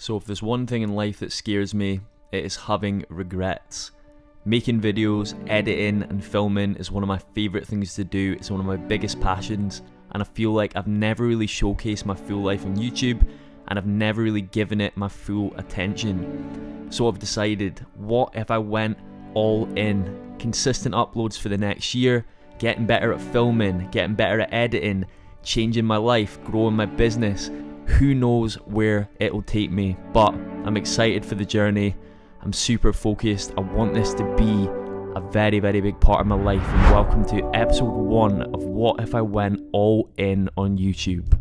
So if there's one thing in life that scares me, it is having regrets. Making videos, editing and filming is one of my favourite things to do. It's one of my biggest passions, and I feel like I've never really showcased my full life on YouTube, and I've never really given it my full attention. So I've decided, what if I went all in? Consistent uploads for the next year, getting better at filming, getting better at editing, changing my life, growing my business. Who knows where it'll take me, but I'm excited for the journey. I'm super focused. I want this to be a very, very big part of my life. And welcome to episode 1 of What If I Went All In on YouTube.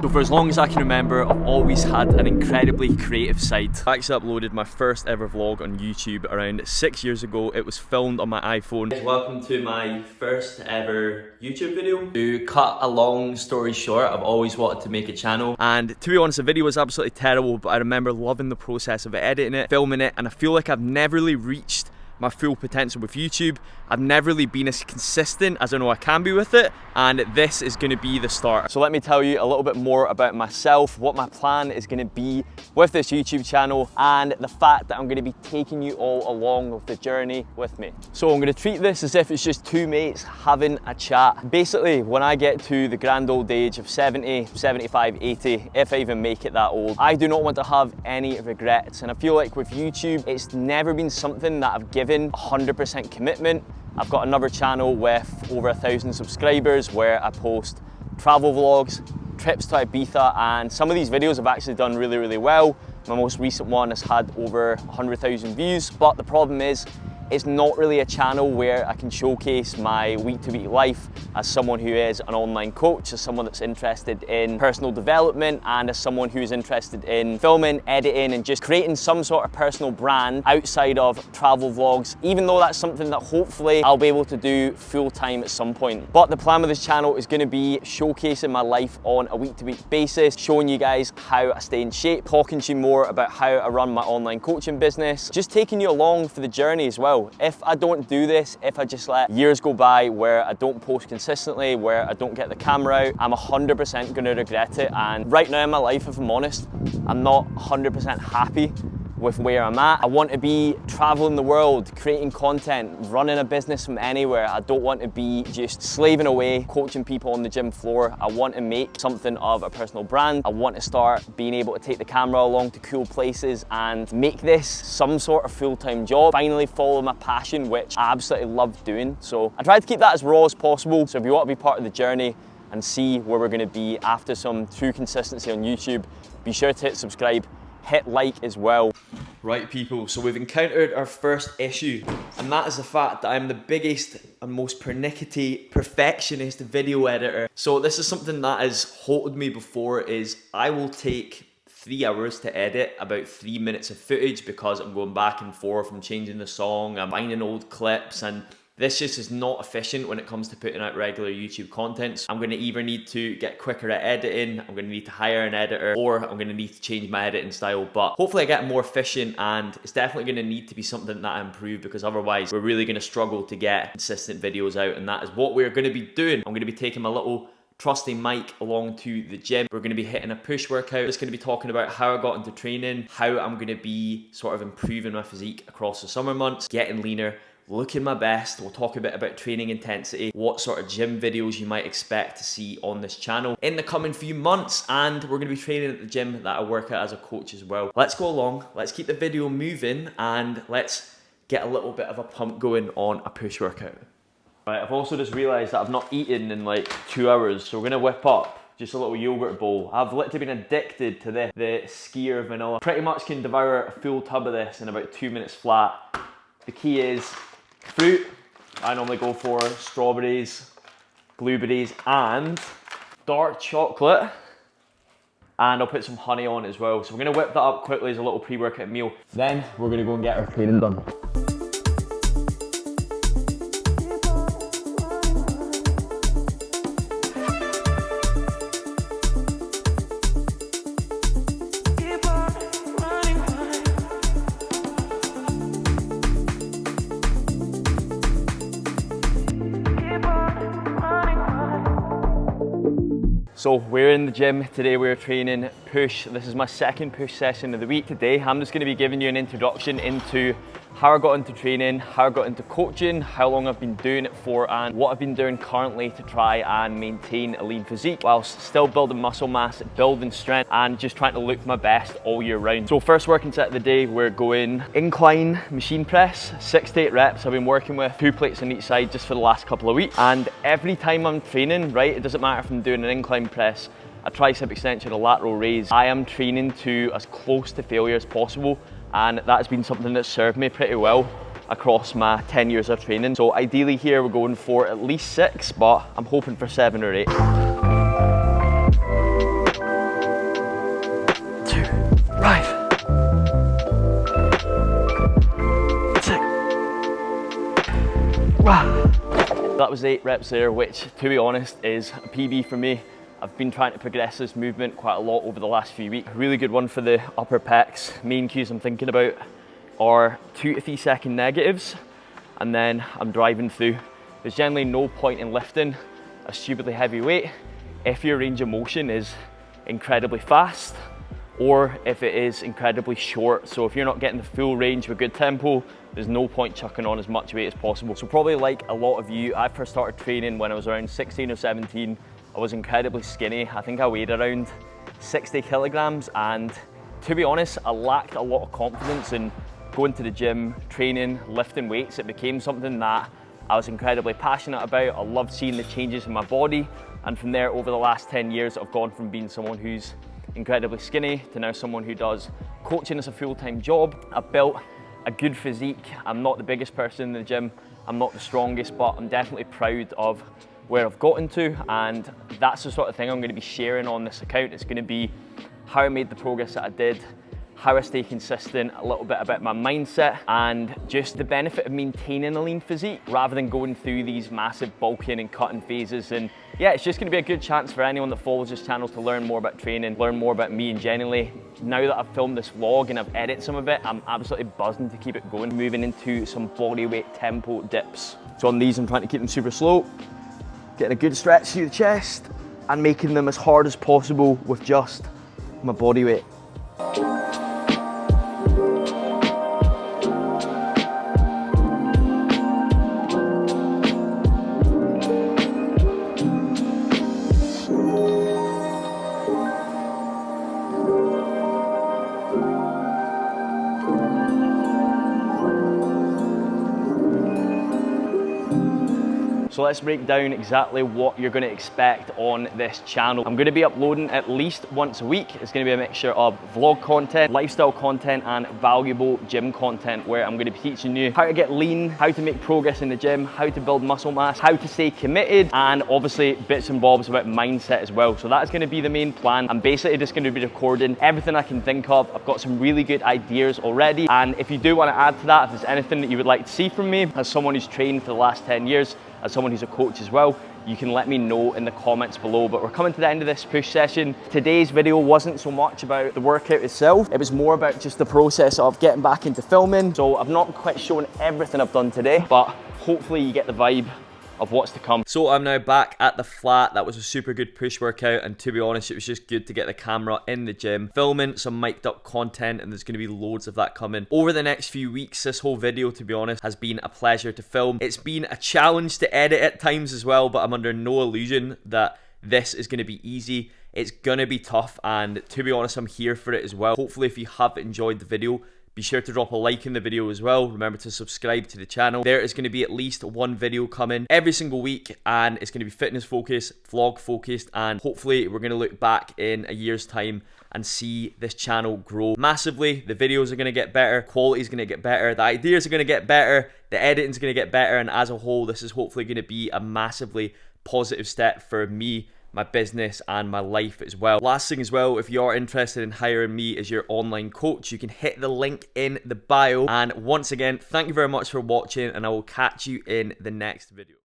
So for as long as I can remember, I've always had an incredibly creative side. I actually uploaded my first ever vlog on YouTube around 6 years ago. It was filmed on my iPhone. Welcome to my first ever YouTube video. To cut a long story short, I've always wanted to make a channel, and to be honest, the video was absolutely terrible, but I remember loving the process of editing it, filming it, and I feel like I've never really reached my full potential with YouTube. I've never really been as consistent as I know I can be with it, and this is going to be the start. So let me tell you a little bit more about myself, what my plan is going to be with this YouTube channel, and the fact that I'm going to be taking you all along with the journey with me. So I'm going to treat this as if it's just two mates having a chat. Basically, when I get to the grand old age of 70, 75, 80, if I even make it that old, I do not want to have any regrets. And I feel like with YouTube, it's never been something that I've given 100% commitment. I've got another channel with over 1,000 subscribers where I post travel vlogs, trips to Ibiza, and some of these videos have actually done really, really well. My most recent one has had over 100,000 views, but the problem is, it's not really a channel where I can showcase my week-to-week life as someone who is an online coach, as someone that's interested in personal development, and as someone who's interested in filming, editing, and just creating some sort of personal brand outside of travel vlogs, even though that's something that hopefully I'll be able to do full-time at some point. But the plan with this channel is going to be showcasing my life on a week-to-week basis, showing you guys how I stay in shape, talking to you more about how I run my online coaching business, just taking you along for the journey as well. If I don't do this, if I just let years go by where I don't post consistently, where I don't get the camera out, I'm 100% going to regret it. And right now in my life, if I'm honest, I'm not 100% happy with where I'm at. I want to be traveling the world, creating content, running a business from anywhere. I don't want to be just slaving away, coaching people on the gym floor. I want to make something of a personal brand. I want to start being able to take the camera along to cool places and make this some sort of full-time job. Finally follow my passion, which I absolutely love doing. So I try to keep that as raw as possible. So if you want to be part of the journey and see where we're going to be after some true consistency on YouTube, be sure to hit subscribe. Hit like as well. Right people, so we've encountered our first issue, and that is the fact that I'm the biggest and most pernickety perfectionist video editor. So this is something that has halted me before, is I will take 3 hours to edit about 3 minutes of footage because I'm going back and forth, I'm changing the song, I'm finding old clips, and this just is not efficient when it comes to putting out regular YouTube content. So I'm going to either need to get quicker at editing, I'm going to need to hire an editor, or I'm going to need to change my editing style. But hopefully I get more efficient, and it's definitely going to need to be something that I improve, because otherwise we're really going to struggle to get consistent videos out, and that is what we're going to be doing. I'm going to be taking my little trusty mic along to the gym. We're going to be hitting a push workout. It's going to be talking about how I got into training, how I'm going to be sort of improving my physique across the summer months, getting leaner, looking my best. We'll talk a bit about training intensity, what sort of gym videos you might expect to see on this channel in the coming few months, and we're going to be training at the gym that I work at as a coach as well. Let's go along, let's keep the video moving, and let's get a little bit of a pump going on a push workout. Right, I've also just realised that I've not eaten in like 2 hours, so we're going to whip up just a little yogurt bowl. I've literally been addicted to this, the Skier vanilla. Pretty much can devour a full tub of this in about 2 minutes flat. The key is fruit. I normally go for strawberries, blueberries, and dark chocolate. And I'll put some honey on as well. So we're gonna whip that up quickly as a little pre-workout meal. Then we're gonna go and get our training done. So we're in the gym today, we're training push. This is my second push session of the week. Today, I'm just gonna be giving you an introduction into how I got into training, how I got into coaching, how long I've been doing it for, and what I've been doing currently to try and maintain a lean physique whilst still building muscle mass, building strength, and just trying to look my best all year round. So first working set of the day, we're going incline machine press, 6 to 8 reps. I've been working with 2 plates on each side just for the last couple of weeks. And every time I'm training, right, it doesn't matter if I'm doing an incline press, a tricep extension, a lateral raise, I am training to as close to failure as possible. And that has been something that's served me pretty well across my 10 years of training. So ideally here we're going for at least 6, but I'm hoping for 7 or 8. 2, right. 6. Wow. That was 8 reps there, which to be honest is a PB for me. I've been trying to progress this movement quite a lot over the last few weeks. Really good one for the upper pecs. Main cues I'm thinking about are 2 to 3 second negatives, and then I'm driving through. There's generally no point in lifting a stupidly heavy weight if your range of motion is incredibly fast or if it is incredibly short. So if you're not getting the full range with good tempo, there's no point chucking on as much weight as possible. So probably like a lot of you, I first started training when I was around 16 or 17. I was incredibly skinny. I think I weighed around 60 kilograms, and to be honest, I lacked a lot of confidence in going to the gym, training, lifting weights. It became something that I was incredibly passionate about. I loved seeing the changes in my body, and from there, over the last 10 years, I've gone from being someone who's incredibly skinny to now someone who does coaching as a full-time job. I've built a good physique. I'm not the biggest person in the gym, I'm not the strongest, but I'm definitely proud of where I've gotten to, and that's the sort of thing I'm going to be sharing on this account. It's going to be how I made the progress that I did, how I stay consistent, a little bit about my mindset, and just the benefit of maintaining a lean physique rather than going through these massive bulking and cutting phases. And yeah, it's just going to be a good chance for anyone that follows this channel to learn more about training, learn more about me, and generally, now that I've filmed this vlog and I've edited some of it, I'm absolutely buzzing to keep it going. Moving into some bodyweight tempo dips. So on these, I'm trying to keep them super slow, getting a good stretch through the chest and making them as hard as possible with just my body weight. So let's break down exactly what you're going to expect on this channel. I'm going to be uploading at least once a week. It's going to be a mixture of vlog content, lifestyle content, and valuable gym content, where I'm going to be teaching you how to get lean, how to make progress in the gym, how to build muscle mass, how to stay committed, and obviously bits and bobs about mindset as well. So that's going to be the main plan. I'm basically just going to be recording everything I can think of. I've got some really good ideas already, and if you do want to add to that, if there's anything that you would like to see from me as someone who's trained for the last 10 years, as someone who's a coach as well, you can let me know in the comments below. But we're coming to the end of this push session. Today's video wasn't so much about the workout itself, it was more about just the process of getting back into filming. So I've not quite shown everything I've done today, but hopefully you get the vibe of what's to come. So I'm now back at the flat. That was a super good push workout, and to be honest, it was just good to get the camera in the gym, filming some mic'd up content, and there's going to be loads of that coming over the next few weeks. This whole video, to be honest, has been a pleasure to film. It's been a challenge to edit at times as well, but I'm under no illusion that this is going to be easy. It's going to be tough, and to be honest, I'm here for it as well. Hopefully, if you have enjoyed the video, be sure to drop a like in the video as well. Remember to subscribe to the channel. There is going to be at least one video coming every single week, and it's going to be fitness focused, vlog focused, and hopefully we're going to look back in a year's time and see this channel grow massively. The videos are going to get better, quality is going to get better, the ideas are going to get better, the editing is going to get better, and as a whole, this is hopefully going to be a massively positive step for me, my business, and my life as well. Last thing as well, if you're interested in hiring me as your online coach, you can hit the link in the bio. And once again, thank you very much for watching, and I will catch you in the next video.